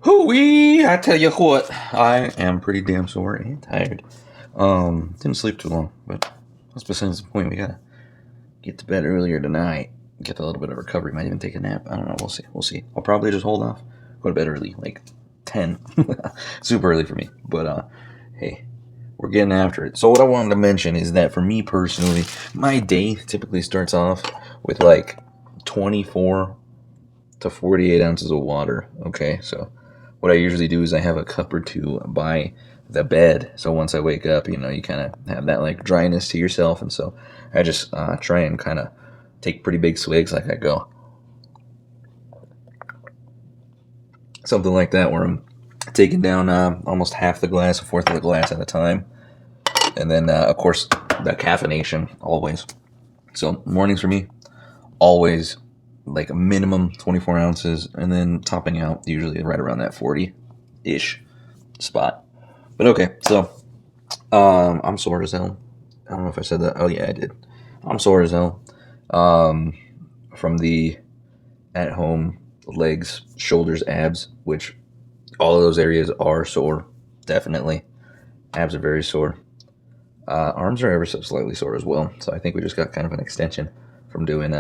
Hooey! I tell you what, I am pretty damn sore and tired. Didn't sleep too long, but that's besides the point. We gotta get to bed earlier tonight. Get a little bit of recovery. Might even take a nap. I don't know. We'll see. We'll see. I'll probably just hold off. Go to bed early, like 10. Super early for me. But hey, we're getting after it. So what I wanted to mention is that for me personally, my day typically starts off with like 24 to 48 ounces of water. Okay, so what I usually do is I have a cup or two by the bed. So once I wake up, you kind of have that like dryness to yourself, and so I just try and kind of take pretty big swigs, like I go something like that, where I'm taking down almost half the glass, a fourth of the glass at a time, and then of course the caffeination always. So mornings for me always like a minimum 24 ounces, and then topping out usually right around that 40 ish spot. But okay, so I'm sore as hell. I don't know if I said that. Oh yeah, I did. I'm sore as hell um, from the at home legs, shoulders, abs, which all of those areas are sore. Definitely, abs are very sore. Arms are ever so slightly sore as well. So I think we just got kind of an extension from doing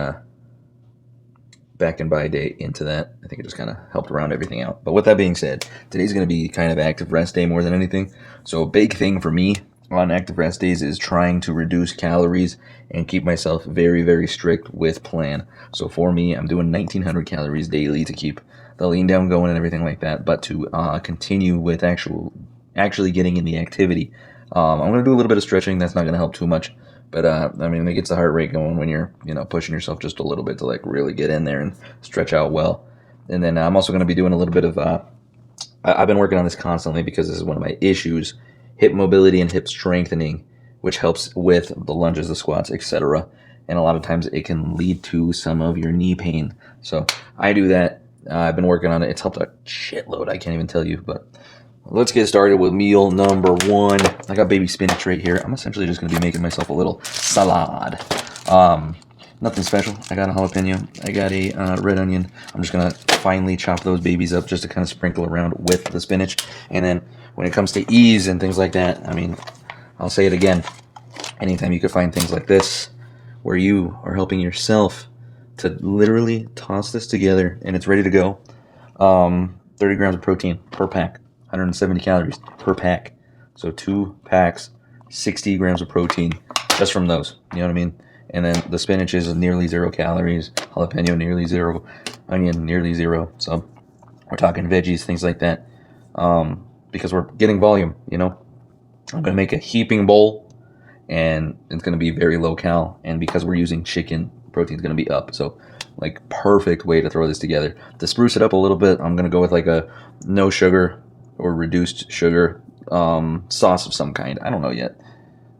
back and by day into that. I think it just kind of helped round everything out. But with that being said, today's going to be kind of active rest day more than anything. So a big thing for me on active rest days is trying to reduce calories and keep myself very, very strict with plan. So for me, I'm doing 1900 calories daily to keep the lean down going and everything like that, but to continue with actually getting in the activity. I'm going to do a little bit of stretching. That's not going to help too much. But I mean, it gets the heart rate going when you're, pushing yourself just a little bit to like really get in there and stretch out well. And then I'm also going to be doing a little bit of. I've been working on this constantly because this is one of my issues: hip mobility and hip strengthening, which helps with the lunges, the squats, etc. And a lot of times it can lead to some of your knee pain. So I do that. I've been working on it. It's helped a shitload. I can't even tell you, but let's get started with meal number one. I got baby spinach right here. I'm essentially just going to be making myself a little salad. Nothing special. I got a jalapeno. I got a red onion. I'm just going to finely chop those babies up just to kind of sprinkle around with the spinach. And then when it comes to ease and things like that, I mean, I'll say it again. Anytime you can find things like this where you are helping yourself to literally toss this together and it's ready to go. 30 grams of protein per pack. 170 calories per pack. So 2 packs, 60 grams of protein just from those. You know what I mean? And then the spinach is nearly 0 calories, jalapeno nearly 0, onion nearly 0. So we're talking veggies, things like that. Because we're getting volume, I'm going to make a heaping bowl, and it's going to be very low cal. And because we're using chicken, protein's going to be up. So like perfect way to throw this together. To spruce it up a little bit, I'm going to go with like a no sugar or reduced sugar sauce of some kind. I don't know yet.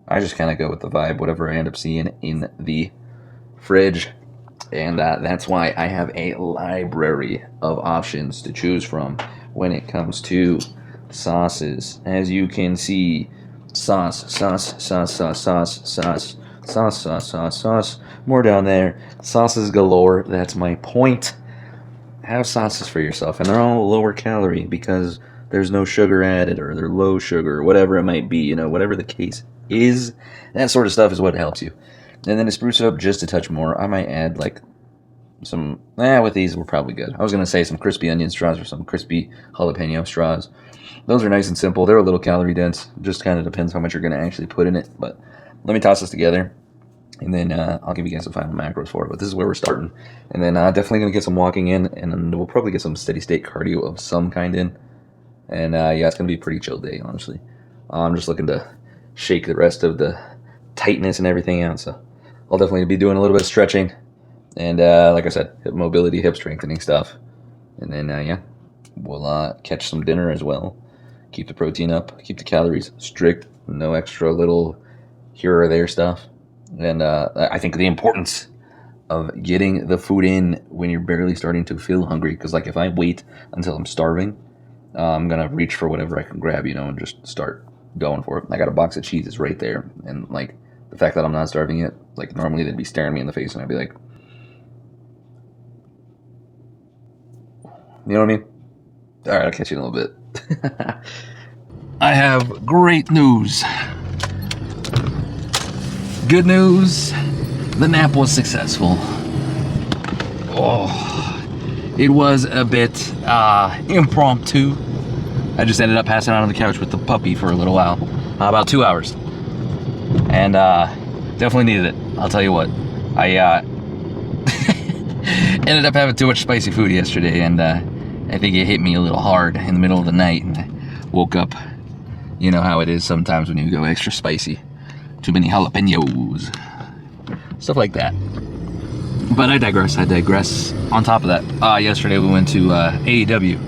I just kind of go with the vibe, whatever I end up seeing in the fridge. And that's why I have a library of options to choose from when it comes to sauces. As you can see, sauce, sauce, sauce, sauce, sauce, sauce, sauce, sauce, sauce, sauce. More down there. Sauces galore. That's my point. Have sauces for yourself, and they're all lower calorie because there's no sugar added, or they're low sugar, or whatever it might be, whatever the case is. That sort of stuff is what helps you. And then to spruce it up just a touch more, I might add like some, with these we're probably good. I was going to say some crispy onion straws or some crispy jalapeno straws. Those are nice and simple. They're a little calorie dense. Just kind of depends how much you're going to actually put in it. But let me toss this together, and then I'll give you guys the final macros for it. But this is where we're starting. And then definitely going to get some walking in, and then we'll probably get some steady state cardio of some kind in. And yeah, it's going to be a pretty chill day, honestly. I'm just looking to shake the rest of the tightness and everything out. So I'll definitely be doing a little bit of stretching. And like I said, hip mobility, hip strengthening stuff. And then, yeah, we'll catch some dinner as well. Keep the protein up, keep the calories strict, no extra little here or there stuff. And I think the importance of getting the food in when you're barely starting to feel hungry. Because, like, if I wait until I'm starving, I'm going to reach for whatever I can grab, and just start going for it. I got a box of cheeses right there. And, like, the fact that I'm not starving yet, like, normally they'd be staring me in the face and I'd be like, you know what I mean? All right, I'll catch you in a little bit. I have great news. Good news, the nap was successful. Oh, it was a bit impromptu. I just ended up passing out on the couch with the puppy for a little while, about 2 hours. And definitely needed it, I'll tell you what. I ended up having too much spicy food yesterday, and I think it hit me a little hard in the middle of the night, and I woke up. You know how it is sometimes when you go extra spicy. Too many jalapenos. Stuff like that. But I digress. On top of that, yesterday we went to AEW,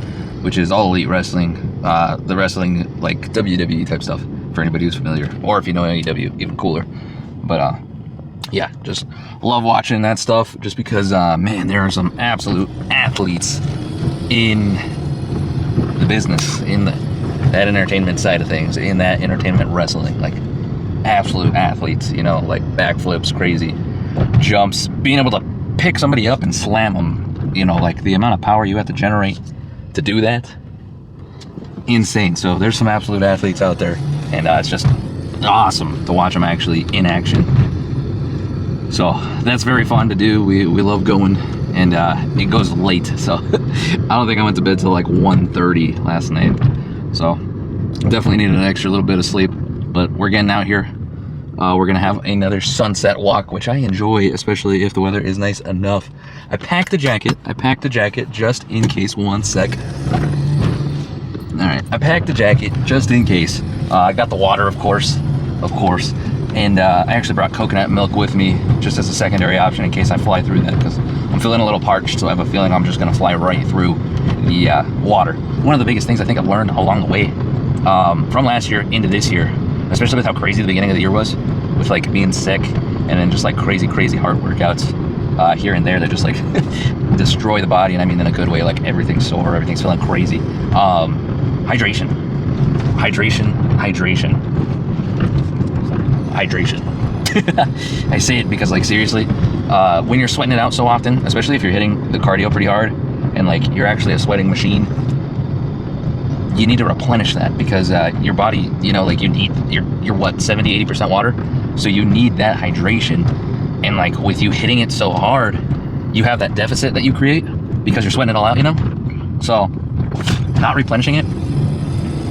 which is All Elite Wrestling. The wrestling, like WWE type stuff, for anybody who's familiar. Or if you know AEW, even cooler. But yeah, just love watching that stuff just because, man, there are some absolute athletes in the business, in that entertainment side of things, in that entertainment wrestling, like absolute athletes, you know, like backflips, crazy jumps, being able to pick somebody up and slam them, you know, like the amount of power you have to generate to do that, insane. So there's some absolute athletes out there, and it's just awesome to watch them actually in action. So that's very fun to do. We love going, and it goes late, so I don't think I went to bed till like 1:30 last night. So definitely needed an extra little bit of sleep, but we're getting out here. We're gonna have another sunset walk, which I enjoy, especially if the weather is nice enough. I packed a jacket just in case. One sec. All right, I packed a jacket just in case. I got the water, of course, and I actually brought coconut milk with me just as a secondary option in case I fly through that, because I'm feeling a little parched, so I have a feeling I'm just gonna fly right through the water. One of the biggest things I think I've learned along the way, from last year into this year, especially with how crazy the beginning of the year was, with like being sick and then just like crazy hard workouts here and there that just like destroy the body, and I mean in a good way, like everything's sore, everything's feeling crazy. Hydration. I say it because, like, seriously, when you're sweating it out so often, especially if you're hitting the cardio pretty hard and like you're actually a sweating machine, you need to replenish that, because your body, you know, like you're what, 70-80% water, so you need that hydration. And like with you hitting it so hard, you have that deficit that you create because you're sweating it all out, you know. So not replenishing it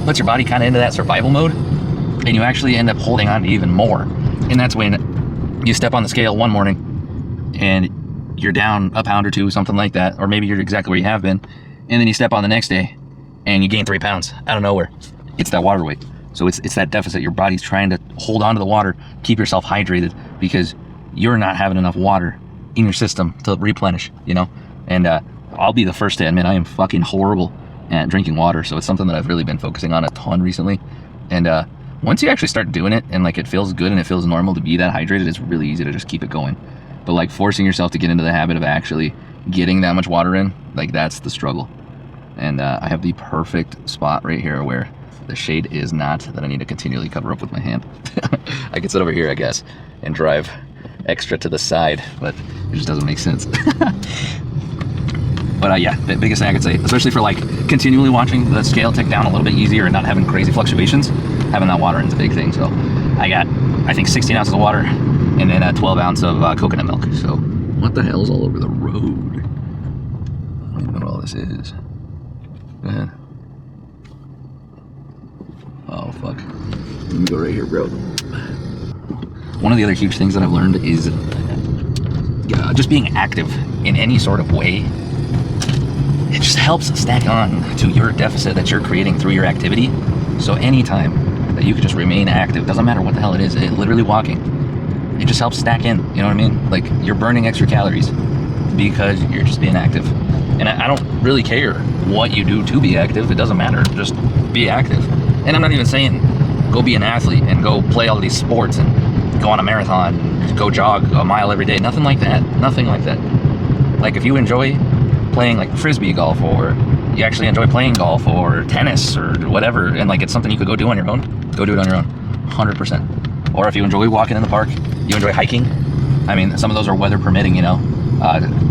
puts your body kind of into that survival mode, and you actually end up holding on to even more. And that's when you step on the scale one morning and you're down a pound or two, something like that, or maybe you're exactly where you have been, and then you step on the next day and you gain 3 pounds out of nowhere. It's that water weight. So it's that deficit. Your body's trying to hold on to the water, keep yourself hydrated, because you're not having enough water in your system to replenish, you know. And I'll be the first to admit I am fucking horrible at drinking water, so it's something that I've really been focusing on a ton recently. And once you actually start doing it and like it feels good and it feels normal to be that hydrated, it's really easy to just keep it going. But like forcing yourself to get into the habit of actually getting that much water in, like that's the struggle. And I have the perfect spot right here where the shade is not, that I need to continually cover up with my hand. I could sit over here, I guess, and drive extra to the side, but it just doesn't make sense. But yeah, the biggest thing I could say, especially for like continually watching the scale tick down a little bit easier and not having crazy fluctuations, having that water is a big thing. So I got, I think, 16 ounces of water and then a 12 ounce of coconut milk. So what the hell's all over the road? I don't even know what all this is. Go ahead. Oh, fuck. Let me go right here, bro. One of the other huge things that I've learned is just being active in any sort of way. It just helps stack on to your deficit that you're creating through your activity. So anytime that you can just remain active, doesn't matter what the hell it is, literally walking, it just helps stack in, you know what I mean? Like, you're burning extra calories because you're just being active. And I don't really care what you do to be active. It doesn't matter. Just be active. And I'm not even saying go be an athlete and go play all these sports and go on a marathon and go jog a mile every day. Nothing like that. Nothing like that. Like, if you enjoy playing like frisbee golf, or you actually enjoy playing golf or tennis or whatever, and like it's something you could go do on your own, go do it on your own, 100%. Or if you enjoy walking in the park, you enjoy hiking. I mean, some of those are weather permitting, you know.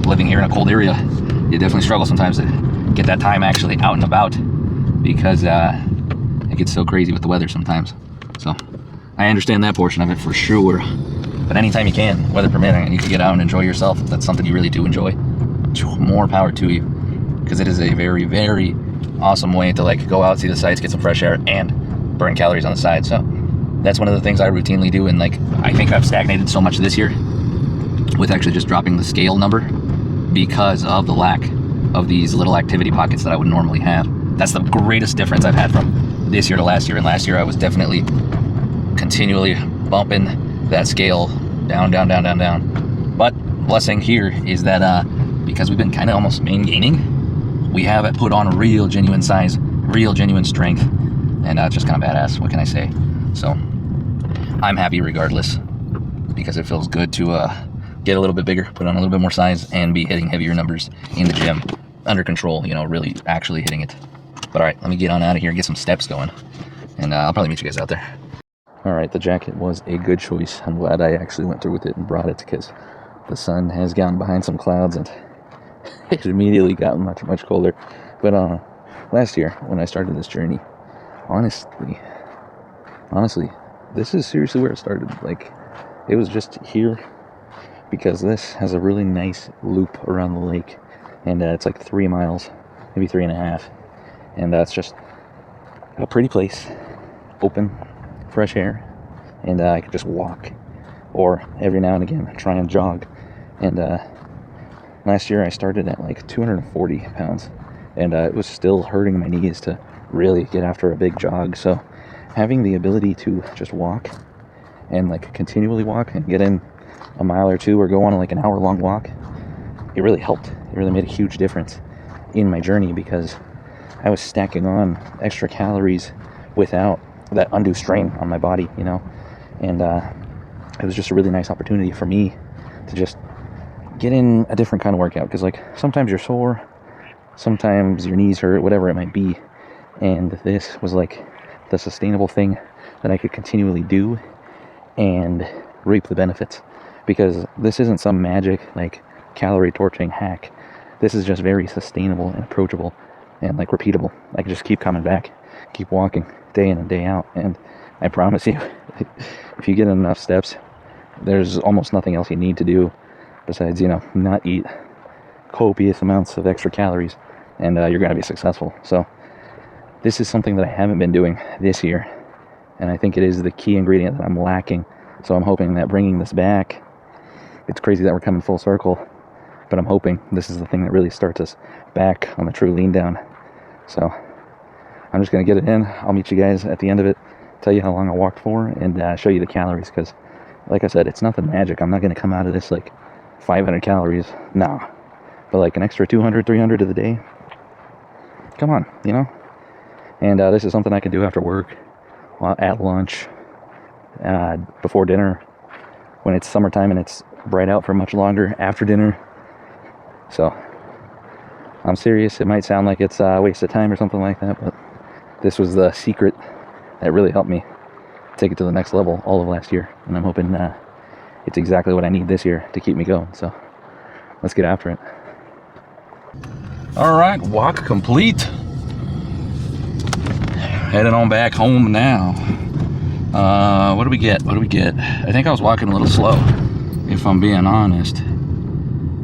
Living here in a cold area, you definitely struggle sometimes to get that time actually out and about, because it gets so crazy with the weather sometimes. So I understand that portion of it for sure. But anytime you can, weather permitting, and you can get out and enjoy yourself, if that's something you really do enjoy, more power to you, because it is a very, very awesome way to like go out, see the sights, get some fresh air, and burn calories on the side. So that's one of the things I routinely do, and like I think I've stagnated so much this year with actually just dropping the scale number because of the lack of these little activity pockets that I would normally have. That's the greatest difference I've had from this year to last year. And last year I was definitely continually bumping that scale down, down, down, down, down. But blessing here is that because we've been kind of almost main gaining, we have put on real genuine size, real genuine strength, and it's just kind of badass. What can I say? So I'm happy regardless, because it feels good to get a little bit bigger, put on a little bit more size, and be hitting heavier numbers in the gym under control, you know, really actually hitting it. But all right, let me get on out of here and get some steps going, and I'll probably meet you guys out there. All right, the jacket was a good choice. I'm glad I actually went through with it and brought it, because the sun has gotten behind some clouds and it immediately got much, much colder. But last year when I started this journey, honestly, this is seriously where it started. Like, it was just here, because this has a really nice loop around the lake, and it's like 3 miles, maybe 3.5, and it's just a pretty place, open, fresh air, and I could just walk, or every now and again try and jog. And last year I started at like 240 pounds, and it was still hurting my knees to really get after a big jog. So having the ability to just walk and like continually walk and get in a mile or two, or go on like an hour-long walk, it really helped. It really made a huge difference in my journey, because I was stacking on extra calories without that undue strain on my body, you know. And it was just a really nice opportunity for me to just get in a different kind of workout, because like sometimes you're sore, sometimes your knees hurt, whatever it might be, and this was like the sustainable thing that I could continually do and reap the benefits, because this isn't some magic like calorie torching hack. This is just very sustainable and approachable and like repeatable. I can just keep coming back, keep walking day in and day out, and I promise you, if you get enough steps, there's almost nothing else you need to do besides, you know, not eat copious amounts of extra calories, and you're going to be successful. So this is something that I haven't been doing this year, and I think it is the key ingredient that I'm lacking. So I'm hoping that bringing this back, it's crazy that we're coming full circle, but I'm hoping this is the thing that really starts us back on the true lean down. So I'm just going to get it in. I'll meet you guys at the end of it, tell you how long I walked for, and show you the calories, because like I said, it's nothing magic. I'm not going to come out of this like 500 calories, nah, but like an extra 200, 300 of the day, come on, you know. And this is something I can do after work, at lunch, before dinner, when it's summertime and it's bright out for much longer, after dinner. So I'm serious. It might sound like it's a waste of time or something like that, but this was the secret that really helped me take it to the next level all of last year, and I'm hoping it's exactly what I need this year to keep me going. So let's get after it. All right, walk complete. Heading on back home now. What do we get? I think I was walking a little slow, if I'm being honest.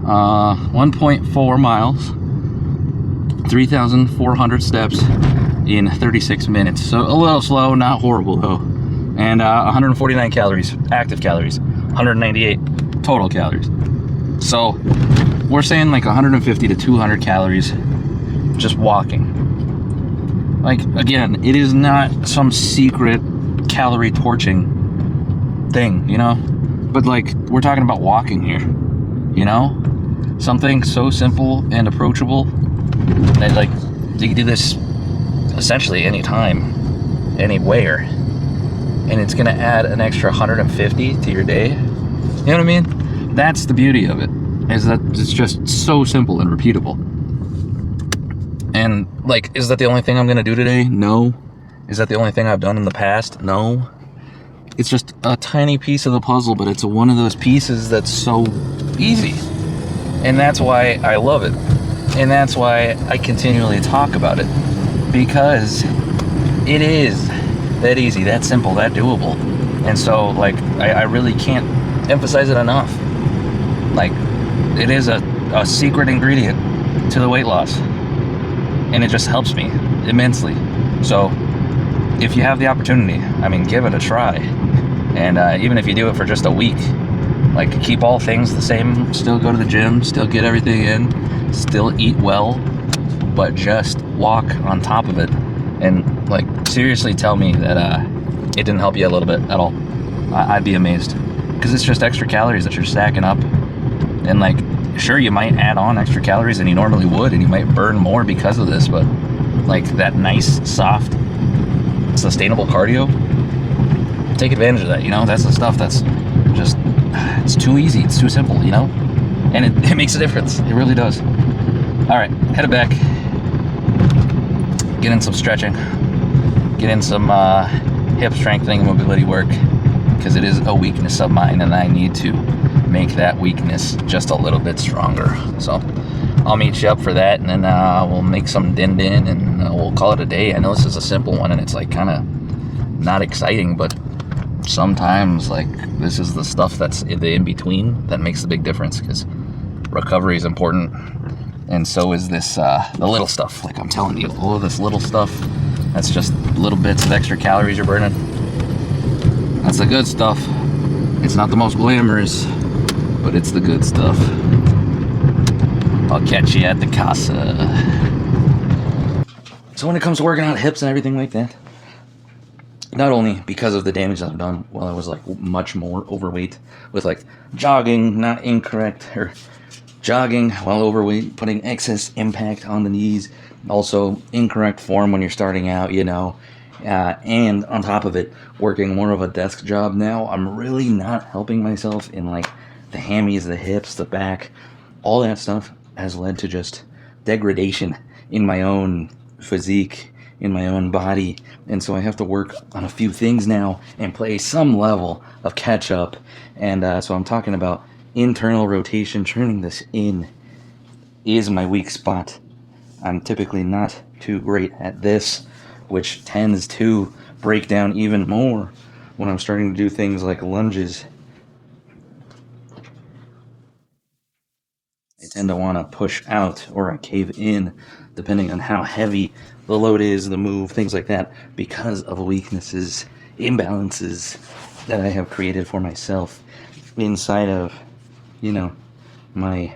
1.4 miles, 3,400 steps in 36 minutes. So a little slow, not horrible though. And 149 calories, active calories, 198 total calories. So we're saying like 150 to 200 calories just walking. Like, again, it is not some secret calorie torching thing, you know, but like, we're talking about walking here, you know, something so simple and approachable that like you can do this essentially anytime, anywhere, and it's gonna add an extra 150 to your day. You know what I mean? That's the beauty of it, is that it's just so simple and repeatable. And like, is that the only thing I'm gonna do today? No. Is that the only thing I've done in the past? No. It's just a tiny piece of the puzzle, but it's one of those pieces that's so easy, and that's why I love it. And that's why I continually talk about it, because it is that easy, that simple, that doable. And so, like, I really can't emphasize it enough. Like, it is a secret ingredient to the weight loss, and it just helps me immensely. So, if you have the opportunity, I mean, give it a try. And even if you do it for just a week, like, keep all things the same, still go to the gym, still get everything in, still eat well, but just walk on top of it. And, like, seriously tell me that it didn't help you a little bit at all. I'd be amazed, because it's just extra calories that you're stacking up. And, like, sure, you might add on extra calories than you normally would, and you might burn more because of this, but, like, that nice, soft, sustainable cardio, take advantage of that. You know, that's the stuff that's just, it's too easy, it's too simple, you know, and it makes a difference. It really does. All right, headed back, get in some stretching, get in some hip strengthening and mobility work, because it is a weakness of mine, and I need to make that weakness just a little bit stronger. So I'll meet you up for that, and then we'll make some din and we'll call it a day. I know this is a simple one, and it's like kind of not exciting, but sometimes, like, this is the stuff that's in the in-between that makes the big difference, because recovery is important, and so is this the little stuff. Like I'm telling you, all of this little stuff, that's just little bits of extra calories you're burning. That's the good stuff. It's not the most glamorous, but it's the good stuff. I'll catch you at the casa. So when it comes to working out hips and everything like that, not only because of the damage that I've done while I was like much more overweight with like jogging, not incorrect, or jogging while overweight, putting excess impact on the knees, also incorrect form when you're starting out, you know, and on top of it, working more of a desk job now, I'm really not helping myself in like the hammies, the hips, the back. All that stuff has led to just degradation in my own physique, in my own body, and so I have to work on a few things now and play some level of catch up. And so I'm talking about internal rotation. Turning this in is my weak spot. I'm typically not too great at this, which tends to break down even more when I'm starting to do things like lunges. I tend to want to push out, or I cave in, depending on how heavy the load is, the move, things like that, because of weaknesses, imbalances that I have created for myself inside of, you know, my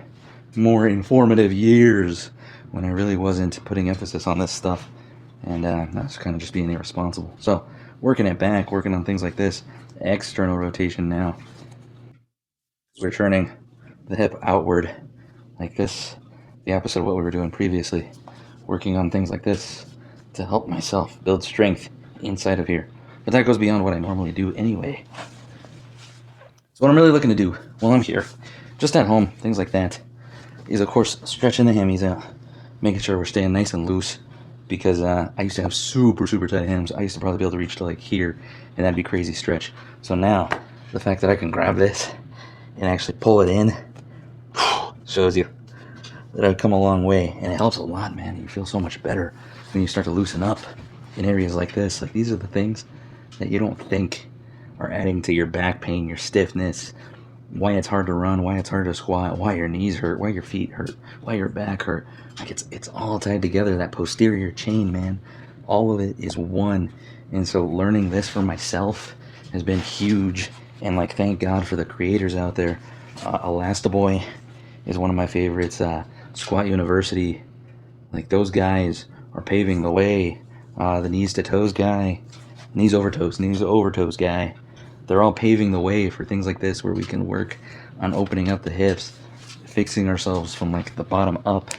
more informative years when I really wasn't putting emphasis on this stuff, and I was kind of just being irresponsible. So working it back, working on things like this, external rotation now. We're turning the hip outward like this, the opposite of what we were doing previously, working on things like this to help myself build strength inside of here. But that goes beyond what I normally do anyway. So what I'm really looking to do while I'm here, just at home, things like that, is of course stretching the hammies out, making sure we're staying nice and loose, because I used to have super tight hams. I used to probably be able to reach to like here, and that'd be crazy stretch. So now the fact that I can grab this and actually pull it in shows you that I've come a long way, and it helps a lot, man. You feel so much better when you start to loosen up in areas like this. Like, these are the things that you don't think are adding to your back pain, your stiffness, why it's hard to run, why it's hard to squat, why your knees hurt, why your feet hurt, why your back hurt. Like, it's all tied together, that posterior chain, man. All of it is one. And so learning this for myself has been huge, and like, thank God for the creators out there. Elastiboy is one of my favorites. Squat University, like, those guys are paving the way. The knees to toes guy, knees over toes guy, they're all paving the way for things like this, where we can work on opening up the hips, fixing ourselves from like the bottom up.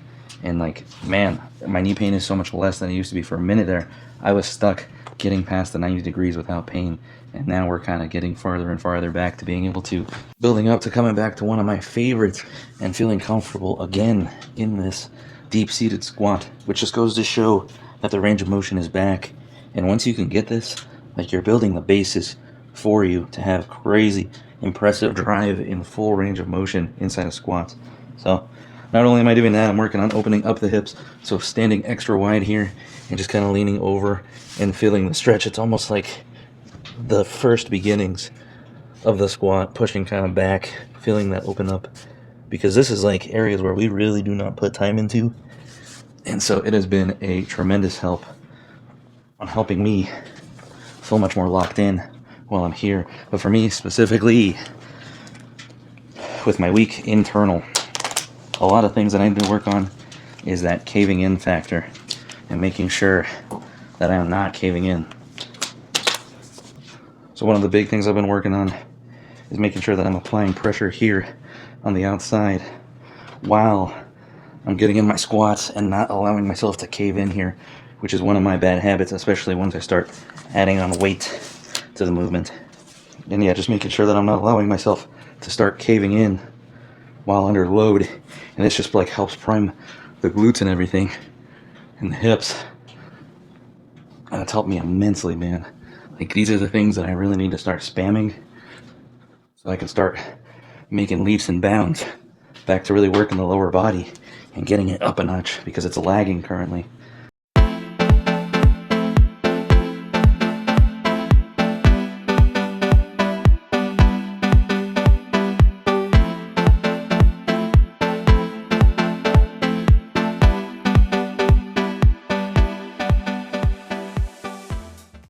And like, man, my knee pain is so much less than it used to be. For a minute there, I was stuck getting past the 90 degrees without pain, and now we're kind of getting farther and farther back to being able to, building up to coming back to one of my favorites and feeling comfortable again in this deep-seated squat, which just goes to show that the range of motion is back. And once you can get this, like, you're building the basis for you to have crazy impressive drive in full range of motion inside of squats. So Not only am I doing that, I'm working on opening up the hips, so standing extra wide here and just kind of leaning over and feeling the stretch. It's almost like the first beginnings of the squat, pushing kind of back, feeling that open up, because this is like areas where we really do not put time into. And so it has been a tremendous help on helping me feel much more locked in while I'm here. But for me specifically, with my weak internal, a lot of things that I need to work on is that caving in factor and making sure that I am not caving in. So one of the big things I've been working on is making sure that I'm applying pressure here on the outside while I'm getting in my squats and not allowing myself to cave in here, which is one of my bad habits, especially once I start adding on weight to the movement. And yeah, just making sure that I'm not allowing myself to start caving in while under load. And this just like helps prime the glutes and everything and the hips. And it's helped me immensely, man. Like, these are the things that I really need to start spamming so I can start making leaps and bounds back to really working the lower body and getting it up a notch, because it's lagging currently.